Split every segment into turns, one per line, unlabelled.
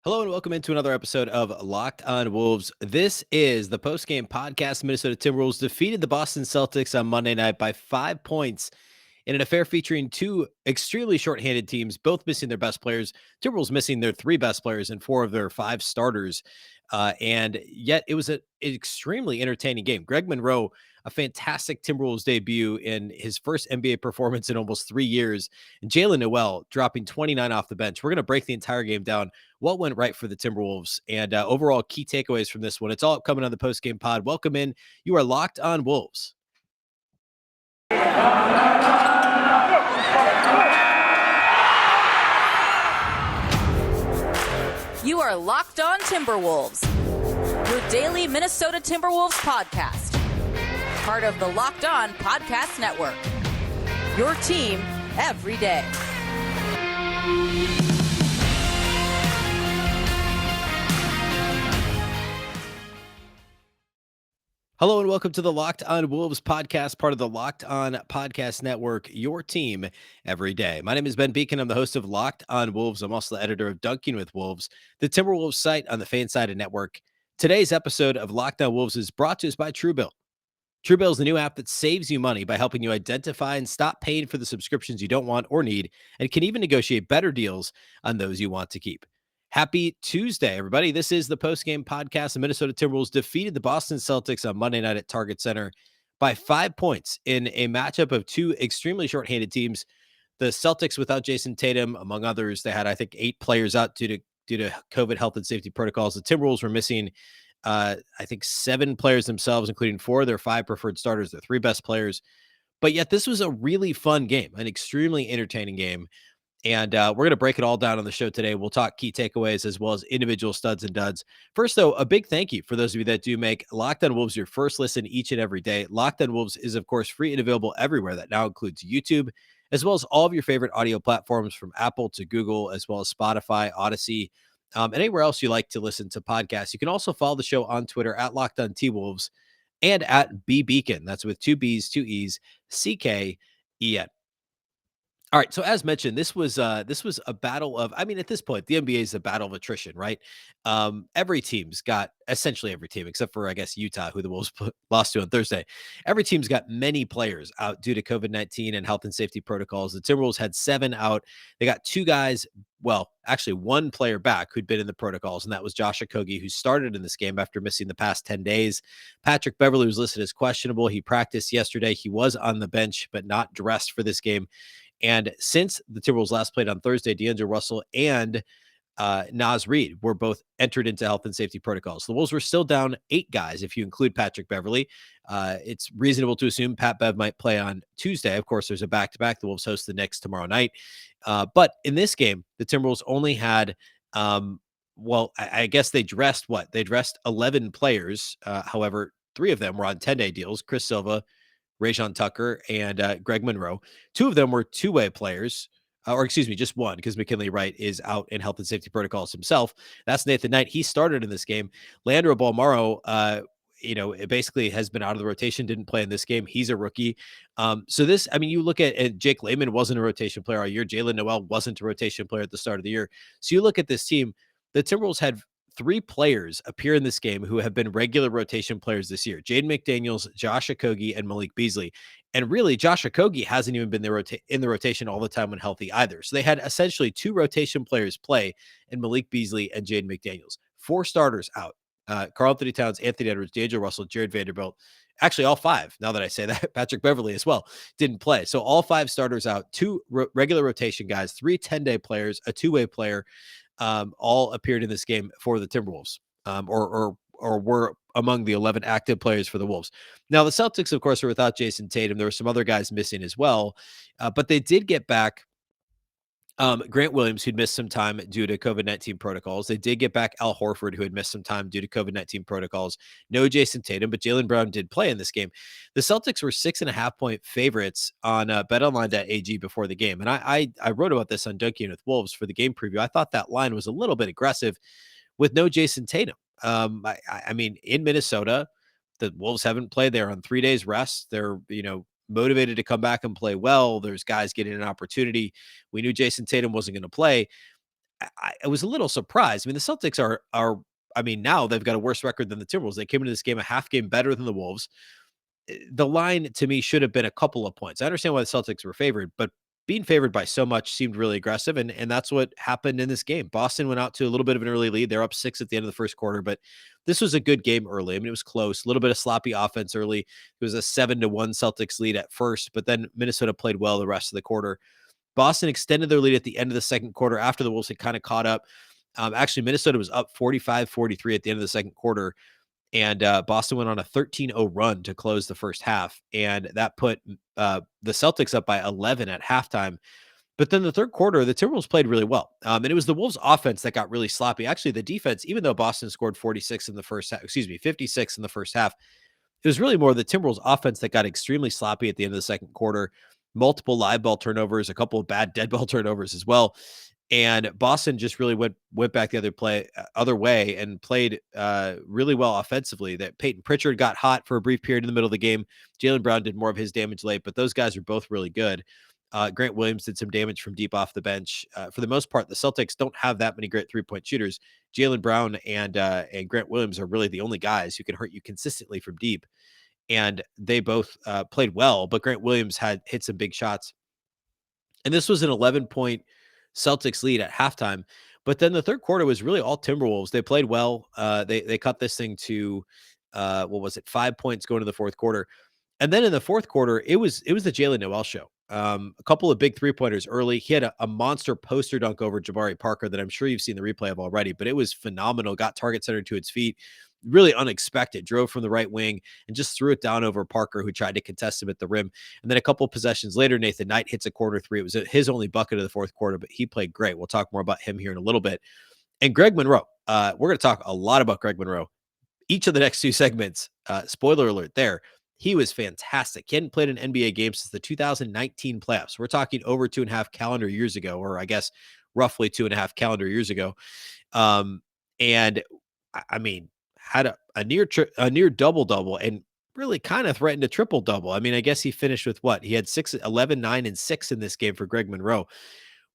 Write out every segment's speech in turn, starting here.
Hello and welcome into another episode of Locked on Wolves. This is the post-game podcast. Minnesota Timberwolves defeated the Boston Celtics on Monday night by 5 points in an affair featuring two extremely shorthanded teams, both missing their best players. Timberwolves missing their three best players and four of their five starters. And yet it was an extremely entertaining game. Greg Monroe, a fantastic Timberwolves debut in his first NBA performance in almost 3 years. And Jaylen Nowell dropping 29 off the bench. We're going to break the entire game down. What went right for the Timberwolves and overall key takeaways from this one. It's all coming on the post-game pod. Welcome in. You are Locked on Wolves.
You are Locked on Timberwolves, your daily Minnesota Timberwolves podcast. Part of the Locked on Podcast Network. Your team every day.
Hello and welcome to the Locked on Wolves podcast, part of the Locked on Podcast Network, your team every day. My name is Ben Beecken. I'm the host of Locked on Wolves. I'm also the editor of Dunking with Wolves, the Timberwolves site on the Fansided Network. Today's episode of Locked on Wolves is brought to us by Truebill. Truebill is the new app that saves you money by helping you identify and stop paying for the subscriptions you don't want or need, and can even negotiate better deals on those you want to keep. Happy Tuesday, everybody. This is the post-game podcast. The Minnesota Timberwolves defeated the Boston Celtics on Monday night at Target Center by 5 points in a matchup of two extremely shorthanded teams. The Celtics without Jason Tatum, among others. They had, I think, 8 players out due to COVID health and safety protocols. The Timberwolves were missing, I think, 7 players themselves, including 4 of their 5 preferred starters, their 3 best players. But yet this was a really fun game, an extremely entertaining game. And we're going to break it all down on the show today. We'll talk key takeaways as well as individual studs and duds. First, though, a big thank you for those of you that do make Locked on Wolves your first listen each and every day. Locked on Wolves is, of course, free and available everywhere. That now includes YouTube, as well as all of your favorite audio platforms from Apple to Google, as well as Spotify, Odyssey, and anywhere else you like to listen to podcasts. You can also follow the show on Twitter at Locked on T-Wolves and at Beecken. That's with 2 B's, 2 E's, C-K-E-N. All right. So as mentioned, this was a battle of, I mean, at this point, the NBA is a battle of attrition, right? Every team's got essentially every team, except for, I guess, Utah, who the Wolves lost to on Thursday. Every team's got many players out due to COVID-19 and health and safety protocols. The Timberwolves had 7 out. They got 2 guys, well, actually 1 player back who'd been in the protocols, and that was Josh Okogie, who started in this game after missing the past 10 days. Patrick Beverley was listed as questionable. He practiced yesterday. He was on the bench, but not dressed for this game. And since the Timberwolves last played on Thursday, D'Angelo Russell and Naz Reid were both entered into health and safety protocols. The Wolves were still down 8 guys if you include Patrick Beverley. It's reasonable to assume Pat Bev might play on Tuesday. Of course, there's a back-to-back. The Wolves host the Knicks tomorrow night. But in this game, the Timberwolves only had, I guess they dressed what? They dressed 11 players. However, 3 of them were on 10-day deals. Chris Silva, Rajon Tucker, and Greg Monroe. 2 of them were two-way players, or excuse me, just one, because McKinley Wright is out in health and safety protocols himself. That's Nathan Knight. He started in this game. Leandro Bolmaro, it basically has been out of the rotation, didn't play in this game. He's a rookie. So this, I mean, you look at Jake Layman wasn't a rotation player all year. Jaylen Nowell wasn't a rotation player at the start of the year. So you look at this team, the Timberwolves had 3 players appear in this game who have been regular rotation players this year: Jaden McDaniels, Josh Okogie, and Malik Beasley. And really, Josh Okogie hasn't even been in the rotation all the time when healthy either. So they had essentially 2 rotation players play in Malik Beasley and Jaden McDaniels. 4 starters out: Karl-Anthony Towns, Anthony Edwards, D'Angelo Russell, Jared Vanderbilt. Actually, all 5, now that I say that, Patrick Beverley as well, didn't play. So all 5 starters out, 2 regular rotation guys, 3 10-day players, a 2-way player, all appeared in this game for the Timberwolves, or were among the 11 active players for the Wolves. Now, the Celtics, of course, are without Jason Tatum. There were some other guys missing as well, but they did get back Grant Williams, who'd missed some time due to COVID-19 protocols. They did get back Al Horford, who had missed some time due to COVID-19 protocols. No Jason Tatum, but Jaylen Brown did play in this game. The Celtics were 6.5-point favorites on betonline.ag before the game. And I wrote about this on Dunking with Wolves for the game preview. I thought that line was a little bit aggressive with no Jason Tatum. I mean, in Minnesota, the Wolves haven't played. They're on 3 days rest. They're, motivated to come back and play well. There's guys getting an opportunity. We knew Jason Tatum wasn't going to play. I was a little surprised. I mean, the Celtics are. I mean, now they've got a worse record than the Timberwolves. They came into this game a half game better than the Wolves. The line to me should have been a couple of points. I understand why the Celtics were favored, but being favored by so much seemed really aggressive, and that's what happened in this game. Boston went out to a little bit of an early lead. They're up 6 at the end of the first quarter, but this was a good game early. I mean, it was close, a little bit of sloppy offense early. It was a 7-1 Celtics lead at first, but then Minnesota played well the rest of the quarter. Boston extended their lead at the end of the second quarter after the Wolves had kind of caught up. Actually, Minnesota was up 45-43 at the end of the second quarter, and Boston went on a 13-0 run to close the first half, and that put the Celtics up by 11 at halftime. But then the third quarter, the Timberwolves played really well, and it was the Wolves' offense that got really sloppy. Actually, the defense, even though Boston scored 46 in the first half, 56 in the first half, it was really more the Timberwolves' offense that got extremely sloppy at the end of the second quarter. Multiple live ball turnovers, a couple of bad dead ball turnovers as well. And Boston just really went back the other way and played really well offensively. That Peyton Pritchard got hot for a brief period in the middle of the game. Jaylen Brown did more of his damage late, but those guys are both really good. Grant Williams did some damage from deep off the bench. For the most part, the Celtics don't have that many great 3-point shooters. Jaylen Brown and Grant Williams are really the only guys who can hurt you consistently from deep. And they both played well, but Grant Williams had hit some big shots. And this was an 11-point Celtics lead at halftime. But then the third quarter was really all Timberwolves. They played well. They cut this thing to what was it, 5 points going to the fourth quarter. And then in the fourth quarter, it was the Jaylen Nowell show. A couple of big 3-pointers early. He had a monster poster dunk over Jabari Parker that I'm sure you've seen the replay of already, but it was phenomenal. Got target center to its feet. Really unexpected. Drove from the right wing and just threw it down over Parker, who tried to contest him at the rim. And then a couple of possessions later, Nathan Knight hits a corner three. It was his only bucket of the fourth quarter, but he played great. We'll talk more about him here in a little bit. And Greg Monroe. We're going to talk a lot about Greg Monroe. Each of the next two segments, spoiler alert there, he was fantastic. He hadn't played an NBA game since the 2019 playoffs. We're talking over 2.5 calendar years ago, or I guess roughly 2.5 calendar years ago. And I mean, had a near double-double and really kind of threatened a triple-double. I mean, I guess he finished with what? He had 11, 9, and 6 in this game for Greg Monroe.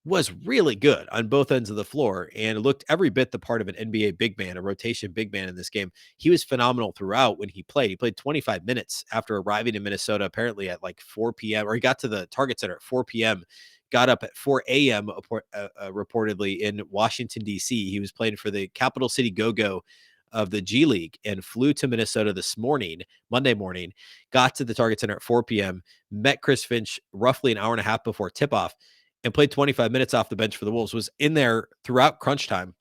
Was really good on both ends of the floor and looked every bit the part of an NBA big man, a rotation big man in this game. He was phenomenal throughout when he played. He played 25 minutes after arriving in Minnesota, apparently at like 4 p.m., or he got to the Target Center at 4 p.m., got up at 4 a.m., reportedly in Washington, D.C. He was playing for the Capital City Go-Go of the G League and flew to Minnesota this morning, Monday morning, got to the Target Center at 4 p.m., met Chris Finch roughly an hour and a half before tip-off, and played 25 minutes off the bench for the Wolves, was in there throughout crunch time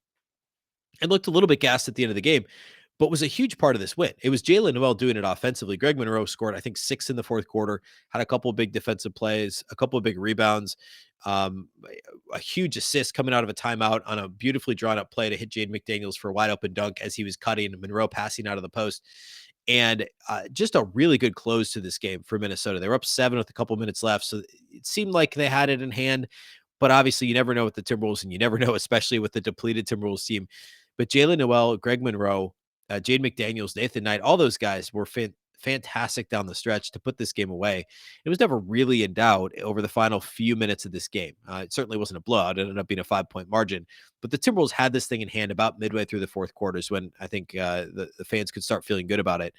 and looked a little bit gassed at the end of the game, but was a huge part of this win. It was Jaylen Nowell doing it offensively. Greg Monroe scored, I think, 6 in the fourth quarter, had a couple of big defensive plays, a couple of big rebounds, a huge assist coming out of a timeout on a beautifully drawn up play to hit Jaden McDaniels for a wide open dunk as he was cutting, Monroe passing out of the post. And just a really good close to this game for Minnesota. They were up 7 with a couple minutes left, so it seemed like they had it in hand. But obviously, you never know with the Timberwolves, and you never know, especially with the depleted Timberwolves team. But Jaylen Nowell, Greg Monroe, Jaden McDaniels, Nathan Knight, all those guys were fantastic down the stretch to put this game away. It was never really in doubt over the final few minutes of this game. It certainly wasn't a blowout. It ended up being a 5-point margin. But the Timberwolves had this thing in hand about midway through the fourth quarters when I think the fans could start feeling good about it.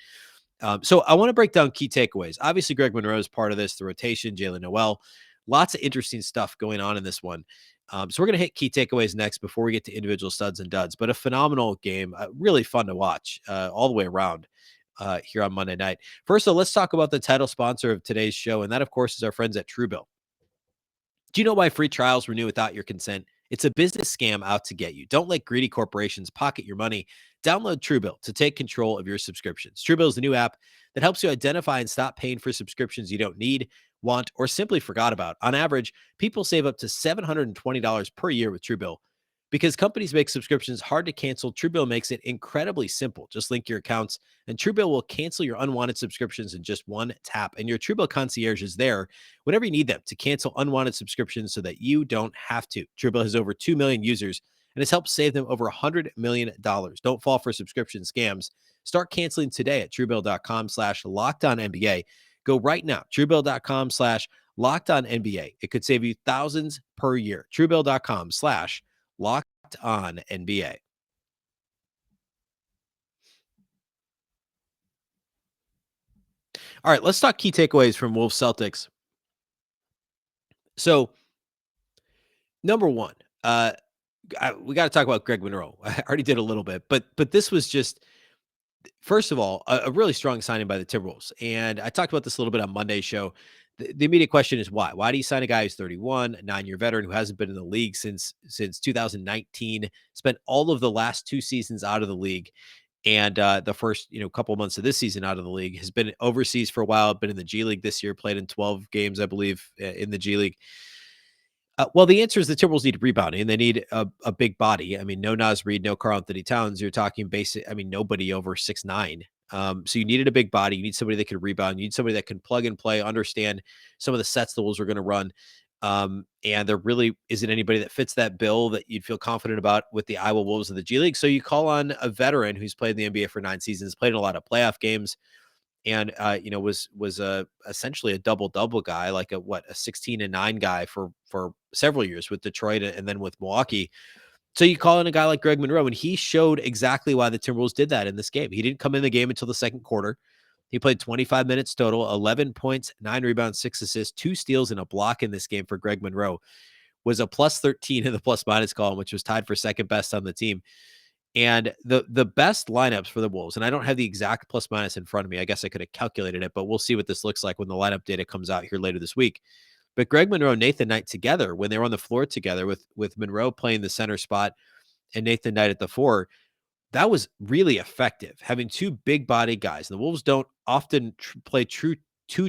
So I want to break down key takeaways. Obviously, Greg Monroe is part of this, the rotation, Jaylen Nowell. Lots of interesting stuff going on in this one. So we're going to hit key takeaways next before we get to individual studs and duds. But a phenomenal game, really fun to watch all the way around here on Monday night. First, though, let's talk about the title sponsor of today's show, and that, of course, is our friends at Truebill. Do you know why free trials renew without your consent? It's a business scam out to get you. Don't let greedy corporations pocket your money. Download Truebill to take control of your subscriptions. Truebill is the new app that helps you identify and stop paying for subscriptions you don't need, want, or simply forgot about. On average, people save up to $720 per year with Truebill. Because companies make subscriptions hard to cancel, Truebill makes it incredibly simple. Just link your accounts, and Truebill will cancel your unwanted subscriptions in just one tap. And your Truebill concierge is there whenever you need them to cancel unwanted subscriptions so that you don't have to. Truebill has over 2 million users and has helped save them over $100 million. Don't fall for subscription scams. Start canceling today at Truebill.com/LockedOnNBA. Go right now, Truebill.com/LockedOnNBA. It could save you thousands per year. Truebill.com/LockedOnNBA. On NBA. All right, let's talk key takeaways from Wolves Celtics. So, number one, we got to talk about Greg Monroe. I already did a little bit, but this was just, first of all, a really strong signing by the Timberwolves. And I talked about this a little bit on Monday's show. The immediate question is why? Why do you sign a guy who's 31, 9-year veteran who hasn't been in the league since 2019, spent all of the last 2 seasons out of the league, and the first couple months of this season out of the league, has been overseas for a while, been in the G League this year, played in 12 games, I believe, in the G League. Well, the answer is the Timberwolves need rebounding, and they need a big body. I mean, no Naz Reid, no Karl-Anthony Towns. You're talking basic. I mean, nobody over 6'9". So you needed a big body. You need somebody that could rebound. You need somebody that can plug and play, understand some of the sets the Wolves are going to run. And there really isn't anybody that fits that bill that you'd feel confident about with the Iowa Wolves of the G League. So you call on a veteran who's played in the NBA for 9 seasons, played in a lot of playoff games, and was essentially a double guy, like a 16-9 guy for several years with Detroit and then with Milwaukee. So you call in a guy like Greg Monroe, and he showed exactly why the Timberwolves did that in this game. He didn't come in the game until the second quarter. He played 25 minutes total, 11 points, 9 rebounds, 6 assists, 2 steals, and a block in this game for Greg Monroe. Was a plus 13 in the plus minus column, which was tied for second best on the team. And the best lineups for the Wolves, and I don't have the exact plus minus in front of me. I guess I could have calculated it, but we'll see what this looks like when the lineup data comes out here later this week. But Greg Monroe and Nathan Knight together, when they were on the floor together with Monroe playing the center spot and Nathan Knight at the 4, that was really effective. Having 2 big body guys. And the Wolves don't often play two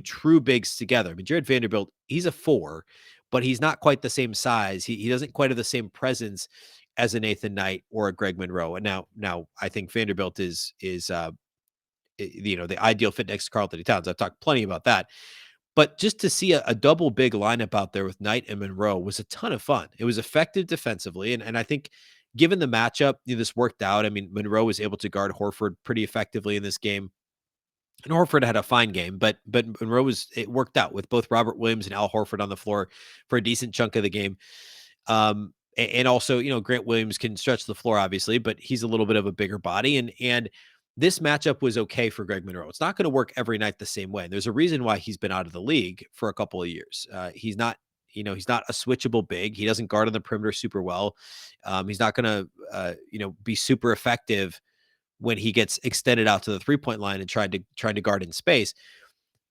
true bigs together. I mean, Jared Vanderbilt, he's a 4, but he's not quite the same size. He doesn't quite have the same presence as a Nathan Knight or a Greg Monroe. And now I think Vanderbilt is the ideal fit next to Karl-Anthony Towns. I've talked plenty about that. But just to see a double big lineup out there with Knight and Monroe was a ton of fun. It was effective defensively. And I think given the matchup, this worked out. I mean, Monroe was able to guard Horford pretty effectively in this game. And Horford had a fine game, but Monroe it worked out with both Robert Williams and Al Horford on the floor for a decent chunk of the game. And also, Grant Williams can stretch the floor, obviously, but he's a little bit of a bigger body. And this matchup was okay for Greg Monroe. It's not going to work every night the same way. And there's a reason why he's been out of the league for a couple of years. He's not a switchable big. He doesn't guard on the perimeter super well. He's not going to, be super effective when he gets extended out to the 3-point line and trying to guard in space.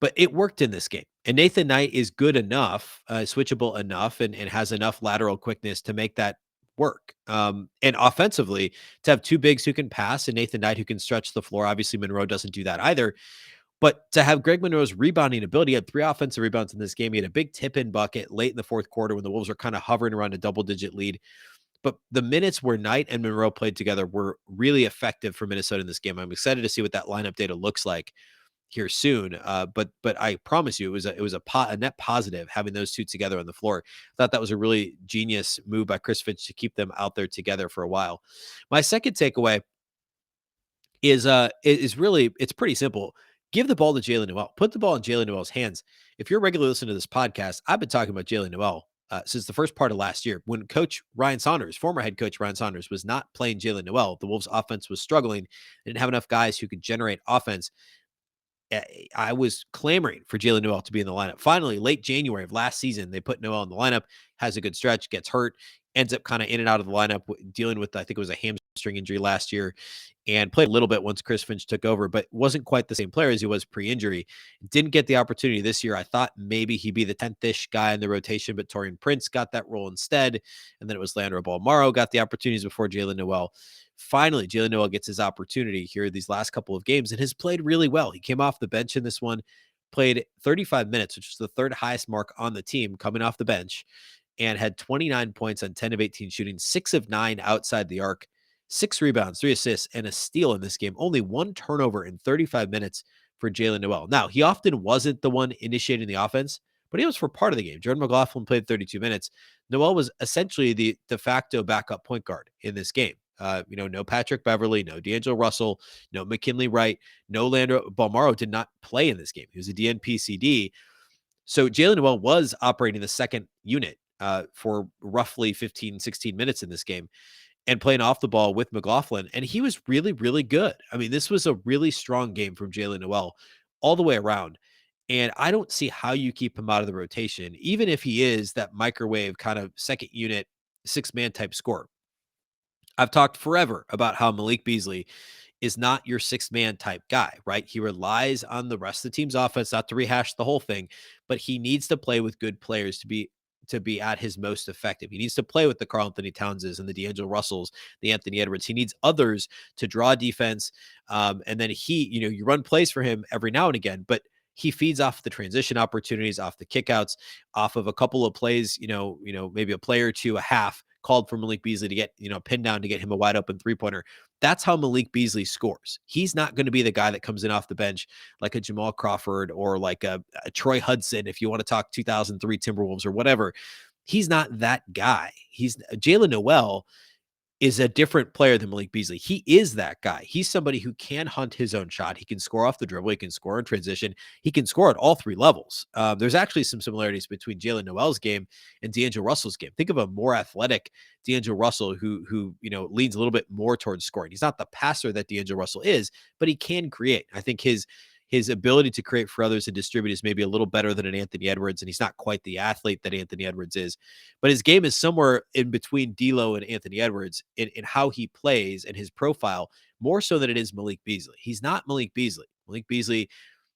But it worked in this game. And Nathan Knight is good enough, switchable enough, and has enough lateral quickness to make that work. And offensively, to have 2 bigs who can pass and Nathan Knight who can stretch the floor. Obviously, Monroe doesn't do that either. But to have Greg Monroe's rebounding ability, he had 3 offensive rebounds in this game. He had a big tip-in bucket late in the fourth quarter when the Wolves were kind of hovering around a double-digit lead. But the minutes where Knight and Monroe played together were really effective for Minnesota in this game. I'm excited to see what that lineup data looks like here soon. But I promise you, it was a net positive having those 2 together on the floor. I thought that was a really genius move by Chris Finch to keep them out there together for a while. My second takeaway is really, it's pretty simple. Give the ball to Jaylen Nowell. Put the ball in Jaylen Nowell's hands. If you're a regular listener to this podcast, I've been talking about Jaylen Nowell since the first part of last year when former head coach Ryan Saunders, was not playing Jaylen Nowell. The Wolves offense was struggling. They didn't have enough guys who could generate offense. I was clamoring for Jaylen Nowell to be in the lineup. Finally, late January of last season, they put Nowell in the lineup, has a good stretch, gets hurt, ends up kind of in and out of the lineup, dealing with, I think it was a hamstring injury last year, and played a little bit once Chris Finch took over, but wasn't quite the same player as he was pre-injury. Didn't get the opportunity this year. I thought maybe he'd be the 10th-ish guy in the rotation, but Taurean Prince got that role instead, and then it was Leandro Bolmaro got the opportunities before Jaylen Nowell. Finally, Jaylen Nowell gets his opportunity here these last couple of games and has played really well. He came off the bench in this one, played 35 minutes, which was the 3rd highest mark on the team coming off the bench, and had 29 points on 10 of 18 shooting, 6 of 9 outside the arc, 6 rebounds, 3 assists, and a steal in this game. Only 1 turnover in 35 minutes for Jaylen Nowell. Now, he often wasn't the one initiating the offense, but he was for part of the game. Jordan McLaughlin played 32 minutes. Nowell was essentially the de facto backup point guard in this game. No Patrick Beverly, no D'Angelo Russell, no McKinley Wright, no Leandro Bolmaro did not play in this game. He was a DNP CD. So Jaylen Nowell was operating the second unit for roughly 15, 16 minutes in this game. and playing off the ball with McLaughlin. And he was really, really good. I mean, this was a really strong game from Jaylen Nowell all the way around. And I don't see how you keep him out of the rotation, even if he is that microwave kind of second unit, 6-man type scorer. I've talked forever about how Malik Beasley is not your 6-man type guy, right? He relies on the rest of the team's offense, not to rehash the whole thing, but he needs to play with good players to be at his most effective. He needs to play with the Karl-Anthony Townses and the D'Angelo Russells, the Anthony Edwards. He needs others to draw defense. And then you run plays for him every now and again, but he feeds off the transition opportunities, off the kickouts, off of a couple of plays, maybe a play or two, a half called for Malik Beasley to get, pinned down to get him a wide open 3-pointer. That's how Malik Beasley scores. He's not going to be the guy that comes in off the bench like a Jamal Crawford or like a Troy Hudson, if you want to talk 2003 Timberwolves or whatever. He's not that guy. He's Jaylen Nowell is a different player than Malik Beasley. He is that guy. He's somebody who can hunt his own shot. He can score off the dribble. He can score in transition. He can score at all three levels. There's actually some similarities between Jaylen Nowell's game and D'Angelo Russell's game. Think of a more athletic D'Angelo Russell who leans a little bit more towards scoring. He's not the passer that D'Angelo Russell is, but he can create. I think his ability to create for others and distribute is maybe a little better than an Anthony Edwards, and he's not quite the athlete that Anthony Edwards is. But his game is somewhere in between D'Lo and Anthony Edwards in how he plays and his profile, more so than it is Malik Beasley. He's not Malik Beasley. Malik Beasley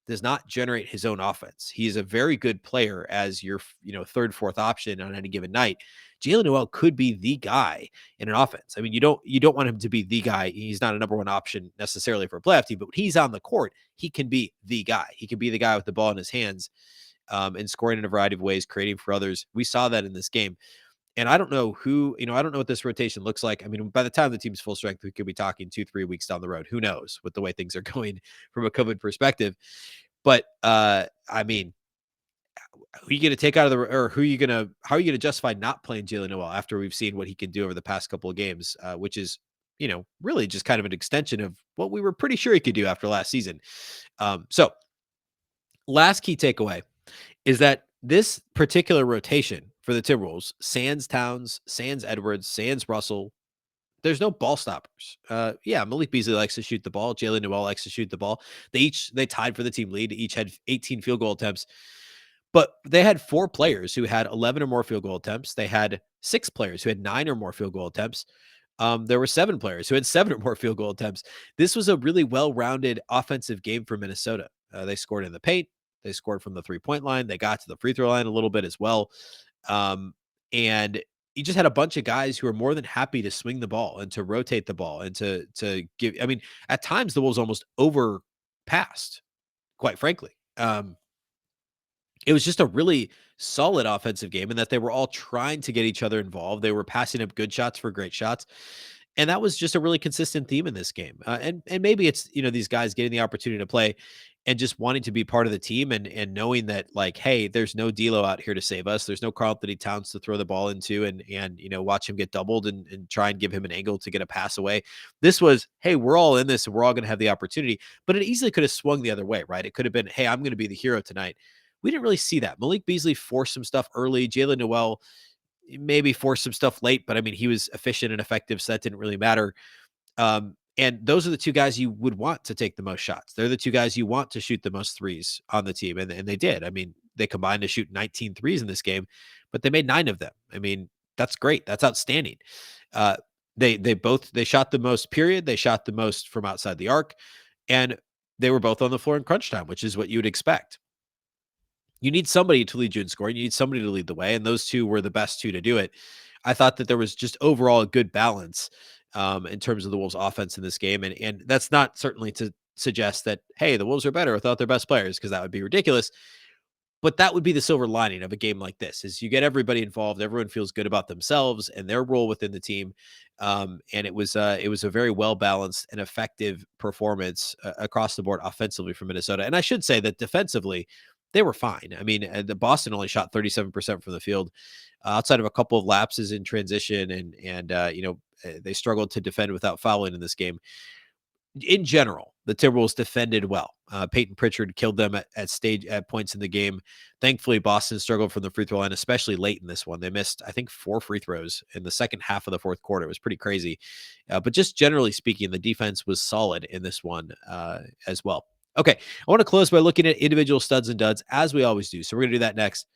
does not generate his own offense. He is a very good player as your third, fourth option on any given night. Jaylen Nowell could be the guy in an offense. I mean, you don't want him to be the guy. He's not a number one option necessarily for a playoff team, but when he's on the court, he can be the guy. He can be the guy with the ball in his hands and scoring in a variety of ways, creating for others. We saw that in this game. And I don't know I don't know what this rotation looks like. I mean, by the time the team's full strength, we could be talking 2-3 weeks down the road. Who knows with the way things are going from a COVID perspective. But I mean, who are you going to take out of or how are you going to justify not playing Jaylen Nowell after we've seen what he can do over the past couple of games, which is, really just kind of an extension of what we were pretty sure he could do after last season. So last key takeaway is that this particular rotation for the Timberwolves, sans Towns, sans Edwards, sans Russell, there's no ball stoppers. Malik Beasley likes to shoot the ball. Jaylen Nowell likes to shoot the ball. They tied for the team lead. Each had 18 field goal attempts, but they had 4 players who had 11 or more field goal attempts. They had 6 players who had 9 or more field goal attempts. There were 7 players who had 7 or more field goal attempts. This was a really well-rounded offensive game for Minnesota. They scored in the paint. They scored from the 3-point line. They got to the free throw line a little bit as well. And you just had a bunch of guys who are more than happy to swing the ball and to rotate the ball and to give. I mean, at times the Wolves almost overpassed, quite frankly. It was just a really solid offensive game in that they were all trying to get each other involved. They were passing up good shots for great shots. And that was just a really consistent theme in this game. And maybe it's, these guys getting the opportunity to play and just wanting to be part of the team and knowing that, like, hey, there's no D'Lo out here to save us. There's no Karl-Anthony Towns to throw the ball into and watch him get doubled and try and give him an angle to get a pass away. This was, hey, we're all in this and we're all going to have the opportunity. But it easily could have swung the other way, right? It could have been, hey, I'm going to be the hero tonight. We didn't really see that. Malik Beasley forced some stuff early. Jaylen Nowell maybe forced some stuff late, but I mean, he was efficient and effective, so that didn't really matter. And those are the 2 guys you would want to take the most shots. They're the 2 guys you want to shoot the most threes on the team, and they did. I mean, they combined to shoot 19 threes in this game, but they made 9 of them. I mean, that's great. That's outstanding. They shot the most, period. They shot the most from outside the arc, and they were both on the floor in crunch time, which is what you would expect. You need somebody to lead you in scoring. You need somebody to lead the way, and those 2 were the best 2 to do it. I thought that there was just overall a good balance in terms of the Wolves' offense in this game, and that's not certainly to suggest that, hey, the Wolves are better without their best players, because that would be ridiculous. But that would be the silver lining of a game like this: is you get everybody involved, everyone feels good about themselves and their role within the team, and it was a very well balanced and effective performance across the board offensively from Minnesota. And I should say that defensively, they were fine. I mean, the Boston only shot 37% from the field, outside of a couple of lapses in transition, and they struggled to defend without fouling in this game. in general, the Timberwolves defended well. Peyton Pritchard killed them at points in the game. Thankfully, Boston struggled from the free throw line, especially late in this one. They missed, I think, 4 free throws in the second half of the fourth quarter. It was pretty crazy. But just generally speaking, the defense was solid in this one as well. Okay, I want to close by looking at individual studs and duds, as we always do. So we're going to do that next.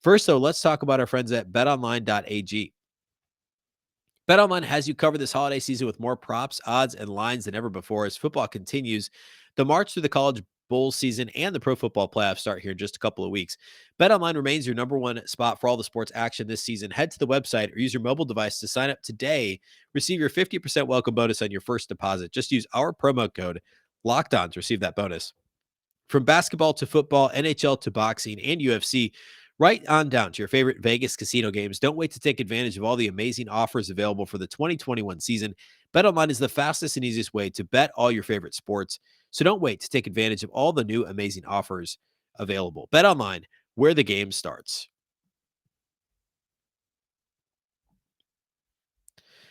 First, though, let's talk about our friends at betonline.ag. BetOnline has you covered this holiday season with more props, odds, and lines than ever before as football continues. The march through the college bowl season and the pro football playoffs start here in just a couple of weeks. BetOnline remains your number one spot for all the sports action this season. Head to the website or use your mobile device to sign up today. Receive your 50% welcome bonus on your first deposit. Just use our promo code Locked On to receive that bonus. From basketball to football, NHL to boxing, and UFC, right on down to your favorite Vegas casino games. Don't wait to take advantage of all the amazing offers available for the 2021 season. BetOnline is the fastest and easiest way to bet all your favorite sports. So don't wait to take advantage of all the new amazing offers available. BetOnline, where the game starts.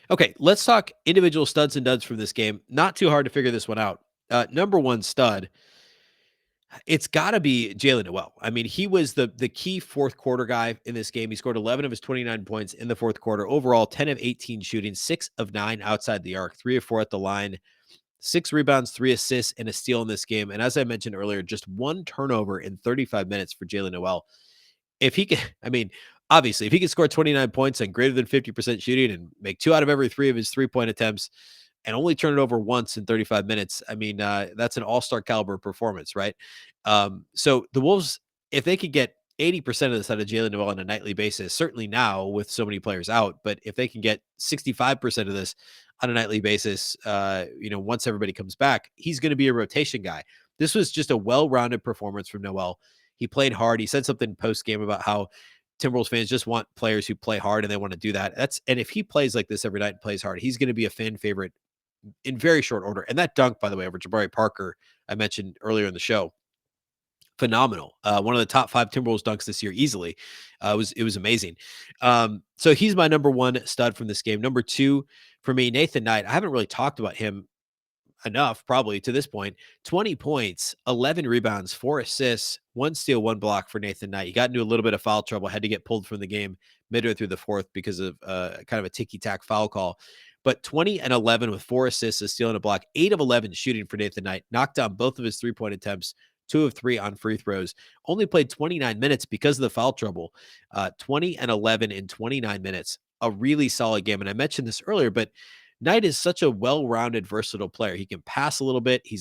Okay, let's talk individual studs and duds from this game. Not too hard to figure this one out. Number one stud, it's got to be Jaylen Nowell. I mean, he was the key fourth quarter guy in this game. He scored 11 of his 29 points in the fourth quarter. Overall, 10 of 18 shooting, 6 of 9 outside the arc, 3 of 4 at the line, 6 rebounds, 3 assists, and a steal in this game. And as I mentioned earlier, just 1 turnover in 35 minutes for Jaylen Nowell. If he can, I mean, obviously, if he can score 29 points and greater than 50% shooting and make 2 out of every 3 of his 3-point attempts and only turn it over once in 35 minutes, I mean, that's an all-star caliber performance, right? So the Wolves, if they could get 80% of this out of Jaylen Nowell on a nightly basis, certainly now with so many players out, but if they can get 65% of this on a nightly basis, once everybody comes back, he's going to be a rotation guy. This was just a well-rounded performance from Nowell. He played hard. He said something post-game about how Timberwolves fans just want players who play hard and they want to do that. And if he plays like this every night and plays hard, he's going to be a fan favorite in very short order. And that dunk, by the way, over Jabari Parker, I mentioned earlier in the show, phenomenal. One of the top 5 Timberwolves dunks this year, easily. It was amazing. So he's my number one stud from this game. Number 2 for me, Nathan Knight. I haven't really talked about him enough probably to this point. 20 points, 11 rebounds, 4 assists, 1 steal, 1 block for Nathan Knight. He got into a little bit of foul trouble, had to get pulled from the game midway through the fourth because of kind of a ticky-tack foul call. But 20 and 11 with 4 assists, a steal, and a block, 8 of 11 shooting for Nathan Knight. Knocked down both of his 3-point attempts, 2 of 3 on free throws. Only played 29 minutes because of the foul trouble. 20 and 11 in 29 minutes. A really solid game. And I mentioned this earlier, but Knight is such a well-rounded, versatile player. He can pass a little bit. He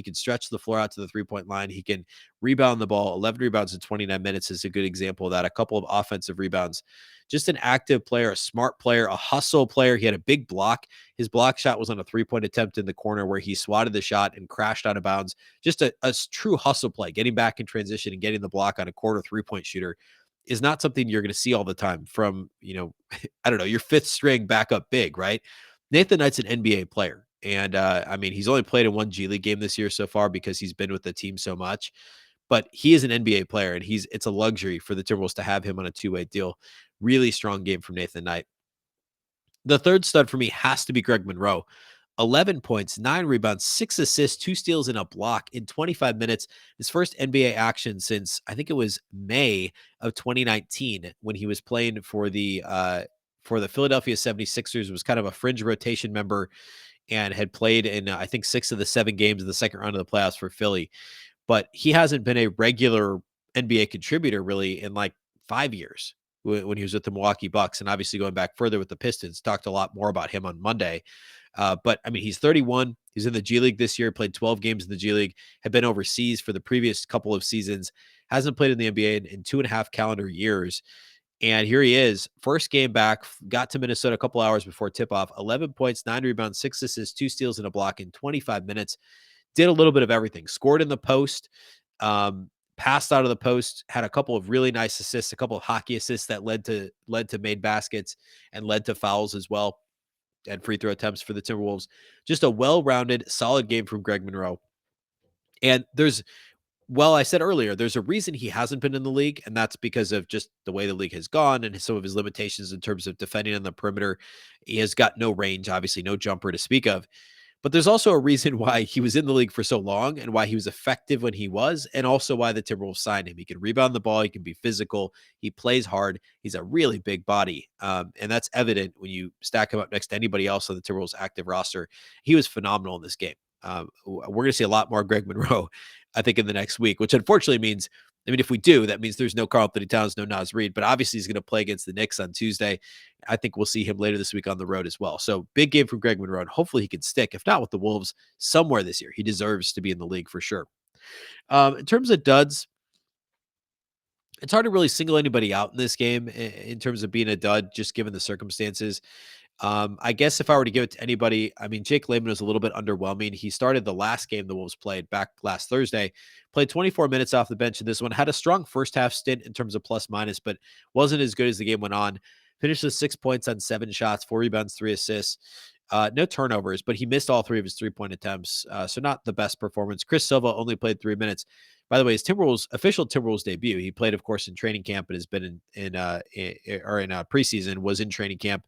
can stretch the floor out to the 3-point line. He can rebound the ball. 11 rebounds in 29 minutes is a good example of that. A couple of offensive rebounds. Just an active player, a smart player, a hustle player. He had a big block. His block shot was on a 3-point attempt in the corner where he swatted the shot and crashed out of bounds. Just a true hustle play, getting back in transition and getting the block on a quarter 3-point shooter is not something you're going to see all the time from, I don't know, your 5th string backup big, right? Nathan Knight's an NBA player. And I mean, he's only played in 1 G League game this year so far because he's been with the team so much. But he is an NBA player, and it's a luxury for the Timberwolves to have him on a 2-way deal. Really strong game from Nathan Knight. The third stud for me has to be Greg Monroe. 11 points, 9 rebounds, 6 assists, 2 steals, and a block in 25 minutes. His first NBA action since I think it was May of 2019 when he was playing for the Philadelphia 76ers, was kind of a fringe rotation member and had played in, I think, 6 of the 7 games in the second round of the playoffs for Philly. But he hasn't been a regular NBA contributor really in like 5 years when he was with the Milwaukee Bucks. And obviously going back further with the Pistons, talked a lot more about him on Monday. But I mean, he's 31. He's in the G League this year, played 12 games in the G League, had been overseas for the previous couple of seasons, hasn't played in the NBA in 2.5 calendar years. And here he is, first game back, got to Minnesota a couple hours before tip-off, 11 points, 9 rebounds, 6 assists, 2 steals, and a block in 25 minutes. Did a little bit of everything. Scored in the post, passed out of the post, had a couple of really nice assists, a couple of hockey assists that led to made baskets and led to fouls as well, and free throw attempts for the Timberwolves. Just a well-rounded, solid game from Greg Monroe. And I said earlier, there's a reason he hasn't been in the league, and that's because of just the way the league has gone and some of his limitations in terms of defending on the perimeter. He has got no range, obviously no jumper to speak of. But there's also a reason why he was in the league for so long and why he was effective when he was, and also why the Timberwolves signed him. He can rebound the ball, he can be physical, he plays hard, he's a really big body. And that's evident when you stack him up next to anybody else on the Timberwolves active roster. He was phenomenal in this game. We're going to see a lot more Greg Monroe, I think, in the next week, which unfortunately means, I mean, if we do, that means there's no Karl-Anthony Towns, no Naz Reid, but obviously he's going to play against the Knicks on Tuesday. I think we'll see him later this week on the road as well. So big game from Greg Monroe, and hopefully he can stick, if not with the Wolves, somewhere this year. He deserves to be in the league for sure. In terms of duds, it's hard to really single anybody out in this game in terms of being a dud, just given the circumstances. I guess if I were to give it to anybody, I mean, Jake Layman was a little bit underwhelming. He started the last game the Wolves played back last Thursday, played 24 minutes off the bench in this one, had a strong first half stint in terms of plus minus, but wasn't as good as the game went on. Finished with 6 points on 7 shots, 4 rebounds, 3 assists. No turnovers, but he missed all 3 of his 3-point attempts. So not the best performance. Chris Silva only played 3 minutes. By the way, his official Timberwolves debut. He played, of course, in training camp and has been in preseason. Was in training camp,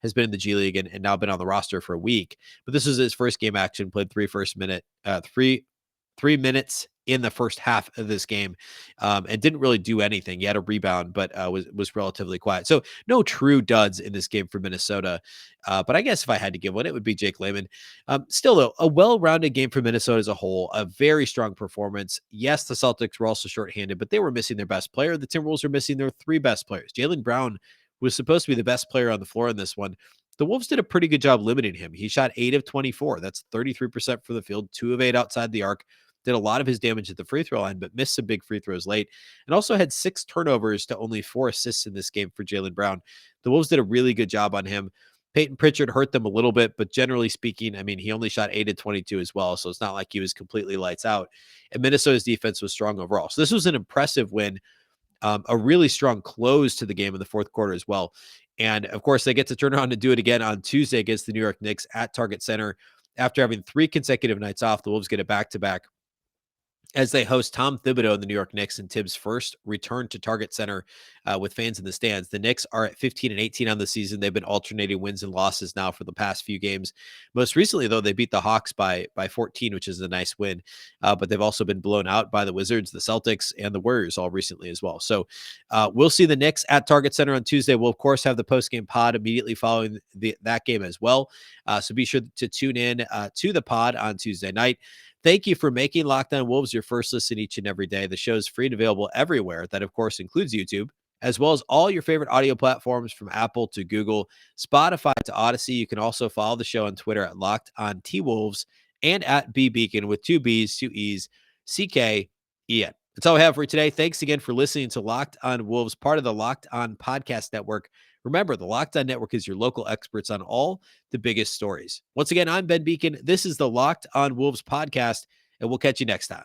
has been in the G League and now been on the roster for a week. But this was his first game action. Played 3 minutes in the first half of this game, and didn't really do anything. He had a rebound, but was relatively quiet. So no true duds in this game for Minnesota. But I guess if I had to give one, it would be Jake Layman. Still, though, a well-rounded game for Minnesota as a whole, a very strong performance. Yes, the Celtics were also shorthanded, but they were missing their best player. The Timberwolves are missing their 3 best players. Jaylen Brown was supposed to be the best player on the floor in this one. The Wolves did a pretty good job limiting him. He shot 8 of 24. That's 33% for the field, 2 of 8 outside the arc. Did a lot of his damage at the free throw line, but missed some big free throws late, and also had 6 turnovers to only 4 assists in this game for Jaylen Brown. The Wolves did a really good job on him. Peyton Pritchard hurt them a little bit, but generally speaking, I mean, he only shot 8 of 22 as well, so it's not like he was completely lights out. And Minnesota's defense was strong overall. So this was an impressive win, a really strong close to the game in the fourth quarter as well. And of course, they get to turn around and do it again on Tuesday against the New York Knicks at Target Center. After having 3 consecutive nights off, the Wolves get a back-to-back as they host Tom Thibodeau and the New York Knicks in Tibbs' first return to Target Center with fans in the stands. The Knicks are at 15-18 on the season. They've been alternating wins and losses now for the past few games. Most recently, though, they beat the Hawks by 14, which is a nice win. But they've also been blown out by the Wizards, the Celtics, and the Warriors all recently as well. So we'll see the Knicks at Target Center on Tuesday. We'll, of course, have the post-game pod immediately following that game as well. So be sure to tune in to the pod on Tuesday night. Thank you for making Locked On Wolves your first listen each and every day. The show is free and available everywhere. That, of course, includes YouTube, as well as all your favorite audio platforms from Apple to Google, Spotify to Odyssey. You can also follow the show on Twitter at Locked On T-Wolves and at Beecken with 2 B's, 2 E's, C-K-E-N. That's all I have for you today. Thanks again for listening to Locked On Wolves, part of the Locked On Podcast Network. Remember, the Locked On Network is your local experts on all the biggest stories. Once again, I'm Ben Beecken. This is the Locked On Wolves podcast, and we'll catch you next time.